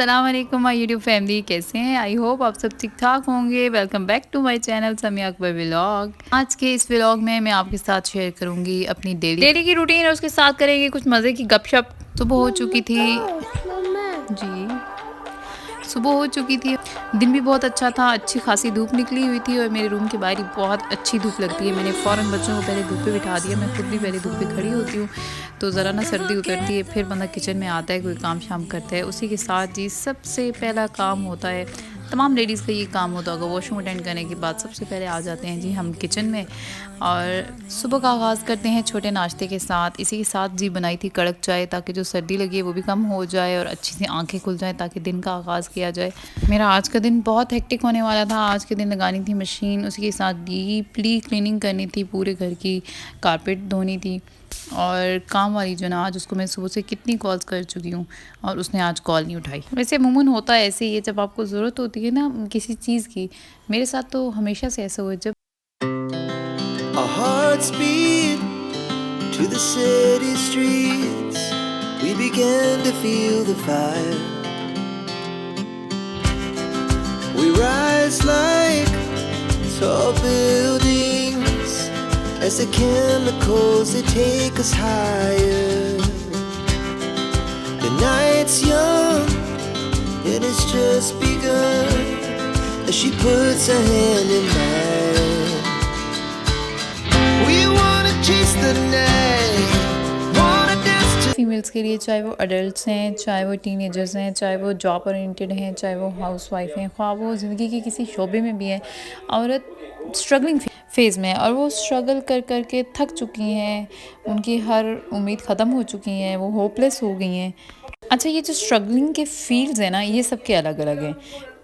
अस्सलाम वालेकुम my YouTube family, कैसे हैं? आई होप आप सब ठीक ठाक होंगे। Welcome back to my channel Samiya Akbar vlog. आज के इस व्लॉग में मैं आपके साथ शेयर करूंगी अपनी डेली की रूटीन और उसके साथ करेंगे कुछ मज़े की गपशप। सुबह हो चुकी थी जी, सुबह हो चुकी थी। दिन भी बहुत अच्छा था, अच्छी खासी धूप निकली हुई थी और मेरे रूम के बाहर ही बहुत अच्छी धूप लगती है। मैंने फ़ौरन बच्चों को पहले धूप पे बिठा दिया, मैं खुद भी पहले धूप पे खड़ी होती हूँ तो ज़रा ना सर्दी उतरती है। फिर बंदा किचन में आता है, कोई काम शाम करता है। उसी के साथ जी सबसे पहला काम होता है, तमाम लेडीज़ का ये काम होता होगा, वॉशरूम अटेंड करने के बाद सबसे पहले आ जाते हैं जी हम किचन में और सुबह का आगाज़ करते हैं छोटे नाश्ते के साथ। इसी के साथ जी बनाई थी कड़क चाय ताकि जो सर्दी लगी है वो भी कम हो जाए और अच्छी सी आंखें खुल जाएं ताकि दिन का आगाज़ किया जाए। मेरा आज का दिन बहुत हेक्टिक होने वाला था। आज के दिन लगानी थी मशीन, उसी के साथ डीपली क्लीनिंग करनी थी, पूरे घर की कारपेट धोनी थी। और काम वाली जो ना, आज उसको मैं सुबह से कितनी कॉल्स कर चुकी हूँ और उसने आज कॉल नहीं उठाई। वैसे अमूमन होता है ऐसे ही है, जब आपको ज़रूरत होती है ना किसी चीज़ की। मेरे साथ तो हमेशा से ऐसा हुआ, जब Our hearts beat to the city streets. We began to feel the fire. We rise like tall buildings as the chemicals they take us higher. The night's young and it's just begun as she puts her hand in mine. Females के लिए, चाहे वो adults हैं, चाहे वो teenagers हैं, चाहे वो जॉब ओरिएंटेड हैं, चाहे वो हाउसवाइफ हैं, ख्वाह वो ज़िंदगी के किसी शोबे में भी है, औरत स्ट्रगलिंग फेज़ में है और वो स्ट्रगल कर कर के थक चुकी हैं, उनकी हर उम्मीद ख़त्म हो चुकी हैं, वो होपलेस हो गई हैं। अच्छा, ये जो स्ट्रगलिंग के फील्ड्स हैं ना, ये सब के अलग अलग हैं।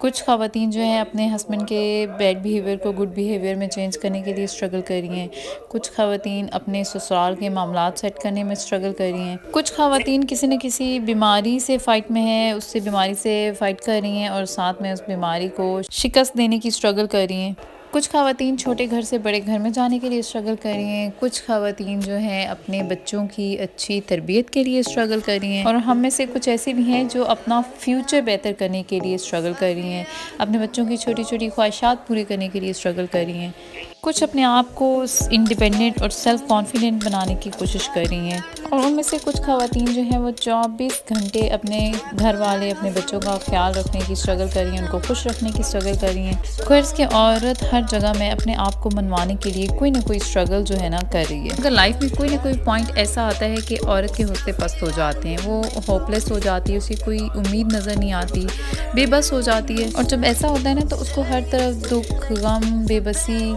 कुछ ख़वातीन जो हैं अपने हस्बैंड के बैड बिहेवियर को गुड बिहेवियर में चेंज करने के लिए स्ट्रगल कर रही हैं। कुछ ख़वातीन अपने ससुराल के मामलात सेट करने में स्ट्रगल कर रही हैं। कुछ ख़वातीन किसी न किसी बीमारी से फ़ाइट में हैं, उससे बीमारी से फ़ाइट कर रही हैं और साथ में उस बीमारी को शिकस्त देने की स्ट्रगल कर रही हैं। कुछ ख़वातीन छोटे घर से बड़े घर में जाने के लिए स्ट्रगल कर रही हैं। कुछ ख़वातीन जो हैं अपने बच्चों की अच्छी तरबियत के लिए स्ट्रगल कर रही हैं और हम में से कुछ ऐसी भी हैं जो अपना फ्यूचर बेहतर करने के लिए स्ट्रगल कर रही हैं, अपने बच्चों की छोटी छोटी ख्वाहिशात पूरी करने के लिए स्ट्रगल कर रही हैं। कुछ अपने आप को इंडिपेंडेंट और सेल्फ़ कॉन्फिडेंट बनाने की कोशिश कर रही हैं और उनमें से कुछ ख़वातीन जो हैं वो 24 घंटे अपने घर वाले, अपने बच्चों का ख्याल रखने की स्ट्रगल कर रही हैं, उनको खुश रखने की स्ट्रगल कर रही हैं। गर्ल्स की औरत हर जगह में अपने आप को मनवाने के लिए कोई ना कोई स्ट्रगल जो है ना कर रही है। अगर लाइफ में कोई ना कोई पॉइंट ऐसा आता है कि औरत के हौसले पस्त हो जाते हैं, वो होपलेस हो जाती है, उसे कोई उम्मीद नज़र नहीं आती, बेबस हो जाती है। और जब ऐसा होता है ना तो उसको हर तरफ दुख, गम, बेबसी,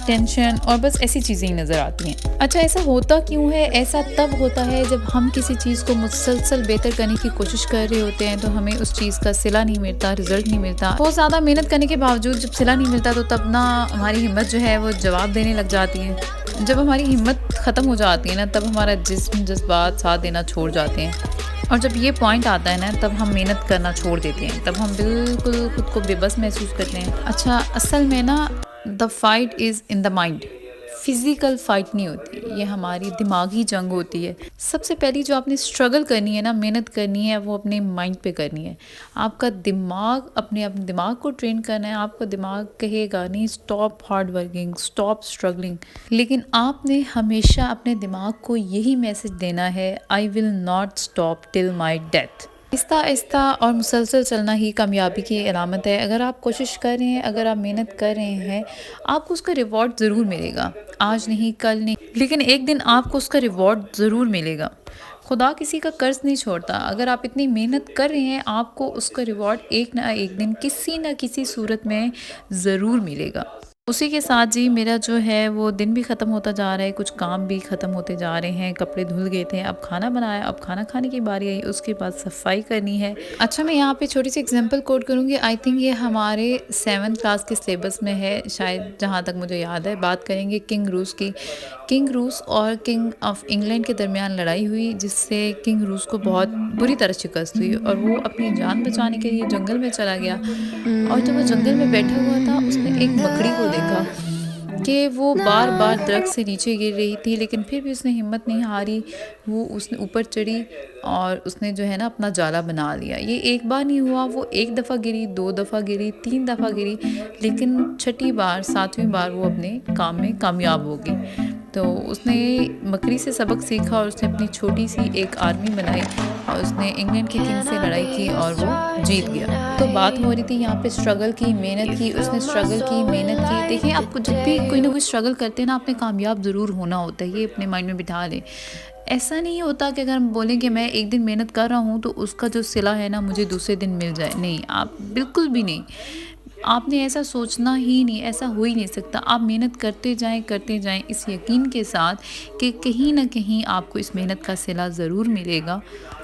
टेंशन और बस ऐसी चीज़ें ही नज़र आती हैं। अच्छा, ऐसा होता क्यों है? ऐसा तब होता है जब हम किसी चीज़ को मुसलसल बेहतर करने की कोशिश कर रहे होते हैं तो हमें उस चीज़ का सिला नहीं मिलता, रिजल्ट नहीं मिलता। बहुत ज़्यादा मेहनत करने के बावजूद जब सिला नहीं मिलता तो तब ना हमारी हिम्मत जो है वो जवाब देने लग जाती है। जब हमारी हिम्मत ख़त्म हो जाती है ना, तब हमारा जिस्म जज्बात साथ देना छोड़ जाते हैं और जब ये पॉइंट आता है ना, तब हम मेहनत करना छोड़ देते हैं, तब हम बिल्कुल खुद को बेबस महसूस करते हैं। अच्छा, असल में ना the fight is in the mind. Physical fight नहीं होती, ये हमारी दिमागी जंग होती है। सबसे पहली जो आपने स्ट्रगल करनी है ना, मेहनत करनी है, वो अपने माइंड पे करनी है। आपका दिमाग, अपने दिमाग को ट्रेन करना है। आपका दिमाग कहेगा नहीं stop hard working, stop struggling, लेकिन आपने हमेशा अपने दिमाग को यही मैसेज देना है, I will not stop till my death. Aahista Aahista और मुसलसल चलना ही कामयाबी की अलामत है। अगर आप कोशिश कर रहे हैं, अगर आप मेहनत कर रहे हैं, आपको उसका रिवॉर्ड ज़रूर मिलेगा। आज नहीं, कल नहीं, लेकिन एक दिन आपको उसका रिवॉर्ड ज़रूर मिलेगा। खुदा किसी का कर्ज नहीं छोड़ता। अगर आप इतनी मेहनत कर रहे हैं, आपको उसका रिवॉर्ड एक ना एक दिन किसी न किसी सूरत में ज़रूर मिलेगा। उसी के साथ जी मेरा जो है वो दिन भी ख़त्म होता जा रहा है, कुछ काम भी ख़त्म होते जा रहे हैं। कपड़े धुल गए थे, अब खाना बनाया, अब खाना खाने की बारी आई, उसके बाद सफाई करनी है। अच्छा, मैं यहाँ पे छोटी सी एग्जांपल कोट करूँगी। आई थिंक ये हमारे 7th क्लास के सिलेबस में है शायद, जहाँ तक मुझे याद है। बात करेंगे किंग रूस की। किंग रूस और किंग ऑफ इंग्लैंड के दरमियान लड़ाई हुई, जिससे किंग रूस को बहुत बुरी तरह शिकस्त हुई और वो अपनी जान बचाने के लिए जंगल में चला गया। और जब वो जंगल में बैठा हुआ था, उसने एक बकरी को देखा कि वो बार-बार दरख्त से नीचे गिर रही थी, लेकिन फिर भी उसने हिम्मत नहीं हारी। वो उसने ऊपर चढ़ी और उसने जो है ना अपना जाला बना लिया। ये एक बार नहीं हुआ, वो 1 दफ़ा गिरी, 2 दफ़ा गिरी, 3 दफ़ा गिरी, लेकिन छठी बार, 7वीं बार वो अपने काम में कामयाब हो गई। तो उसने मकड़ी से सबक सीखा और उसने अपनी छोटी-सी एक आर्मी बनाई और उसने इंग्लैंड के किंग से लड़ाई की और वो जीत गया। तो बात हो रही थी यहाँ पे स्ट्रगल की, मेहनत की, उसने स्ट्रगल की, मेहनत की। देखिए, आपको जब भी कोई ना कोई स्ट्रगल करते हैं ना, आपने कामयाब ज़रूर होना होता है, ये अपने माइंड में बिठा लें। ऐसा नहीं होता कि अगर हम बोलें कि मैं एक दिन मेहनत कर रहा हूँ तो उसका जो सिला है ना मुझे दूसरे दिन मिल जाए, नहीं, आप बिल्कुल भी नहीं। आपने ऐसा सोचना ही नहीं, ऐसा हो ही नहीं सकता। आप मेहनत करते जाएँ इस यकीन के साथ कि कहीं न कहीं आपको इस मेहनत का सिला ज़रूर मिलेगा।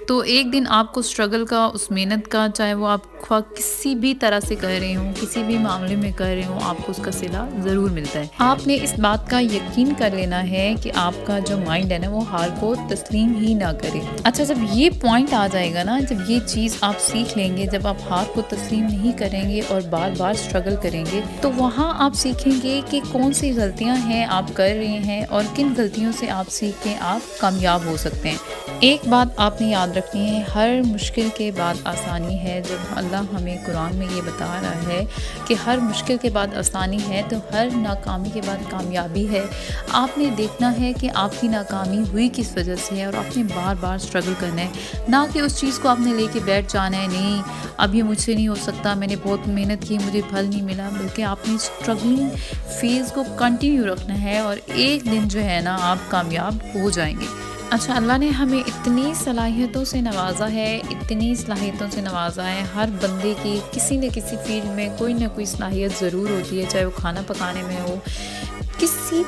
तो एक दिन आपको स्ट्रगल का, उस मेहनत का, चाहे वो आप ख्वाह किसी भी तरह से कर रहे हों, किसी भी मामले में कर रहे हों, आपको उसका सिला ज़रूर मिलता है। आपने इस बात का यकीन कर लेना है कि आपका जो माइंड है ना वो हार को तस्लीम ही ना करे। अच्छा, जब ये पॉइंट आ जाएगा ना, जब ये चीज़ आप सीख लेंगे, जब आप हार को तस्लीम नहीं करेंगे और बार-बार स्ट्रगल करेंगे, तो वहाँ आप सीखेंगे कि कौन सी गलतियाँ हैं आप कर रहे हैं और किन गलतियों से आप सीख के आप कामयाब हो सकते हैं। एक बात आपने याद रखनी है, हर मुश्किल के बाद आसानी है। जब अल्लाह हमें कुरान में ये बता रहा है कि हर मुश्किल के बाद आसानी है, तो हर नाकामी के बाद कामयाबी है। आपने देखना है कि आपकी नाकामी हुई किस वजह से है और आपने बार-बार स्ट्रगल करना है, ना कि उस चीज़ को आपने लेके बैठ जाना है, नहीं अब ये मुझसे नहीं हो सकता, मैंने बहुत मेहनत की, मुझे फल नहीं मिला। बल्कि आपने स्ट्रगलिंग फेज़ को कंटिन्यू रखना है और एक दिन जो है ना आप कामयाब हो जाएंगे। अच्छा, अल्लाह ने हमें इतनी सलाहियतों से नवाज़ा है, इतनी सलाहियतों से नवाज़ा है। हर बंदे की किसी न किसी फ़ील्ड में कोई ना कोई सलाहियत ज़रूर होती है, चाहे वो खाना पकाने में हो, किसी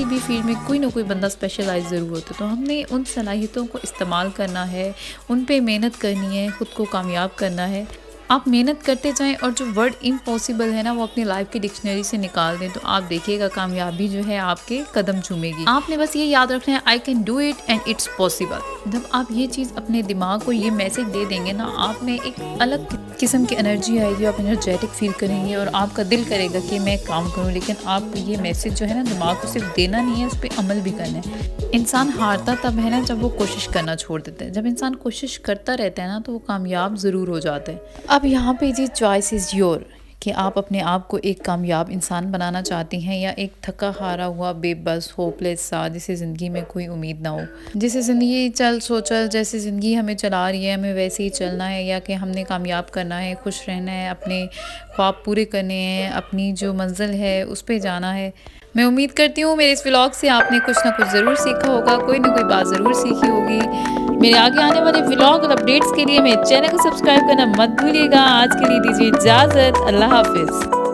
भी फ़ील्ड में कोई ना कोई बंदा स्पेशलाइज़ ज़रूर होता है। तो हमने उन सलाहियतों को इस्तेमाल करना है, उन पे मेहनत करनी है, ख़ुद को कामयाब करना है। आप मेहनत करते जाएँ और जो वर्ड इम्पॉसिबल है ना वो अपनी लाइफ की डिक्शनरी से निकाल दें, तो आप देखिएगा कामयाबी जो है आपके कदम चूमेगी। आपने बस ये याद रखना है, I can do it and it's possible. जब आप ये चीज़ अपने दिमाग को ये मैसेज दे देंगे ना, आप में एक अलग किस्म की एनर्जी आएगी, आप एनर्जेटिक फील करेंगे और आपका दिल करेगा कि मैं काम करूँ। लेकिन आप ये मैसेज जो है ना दिमाग को सिर्फ देना नहीं है, उस पर अमल भी करना है। इंसान हारता तब है ना जब वो कोशिश करना छोड़ देता है। जब इंसान कोशिश करता रहता है ना तो वो कामयाब ज़रूर हो जाता है। अब यहाँ पे जी चॉइस इज़ योर, कि आप अपने आप को एक कामयाब इंसान बनाना चाहती हैं या एक थका हारा हुआ बेबस होपलेस सा जिसे ज़िंदगी में कोई उम्मीद ना हो, जिसे ज़िंदगी चल सोचल जैसे ज़िंदगी हमें चला रही है हमें वैसे ही चलना है, या कि हमने कामयाब करना है, खुश रहना है, अपने ख्वाब पूरे करने हैं, अपनी जो मंजिल है उस पे जाना है। मैं उम्मीद करती हूँ मेरे इस व्लॉग से आपने कुछ ना कुछ ज़रूर सीखा होगा, कोई ना कोई बात ज़रूर सीखी होगी। मेरे आगे आने वाले व्लॉग और अपडेट्स के लिए मेरे चैनल को सब्सक्राइब करना मत भूलिएगा। आज के लिए दीजिए इजाज़त, अल्लाह हाफिज़।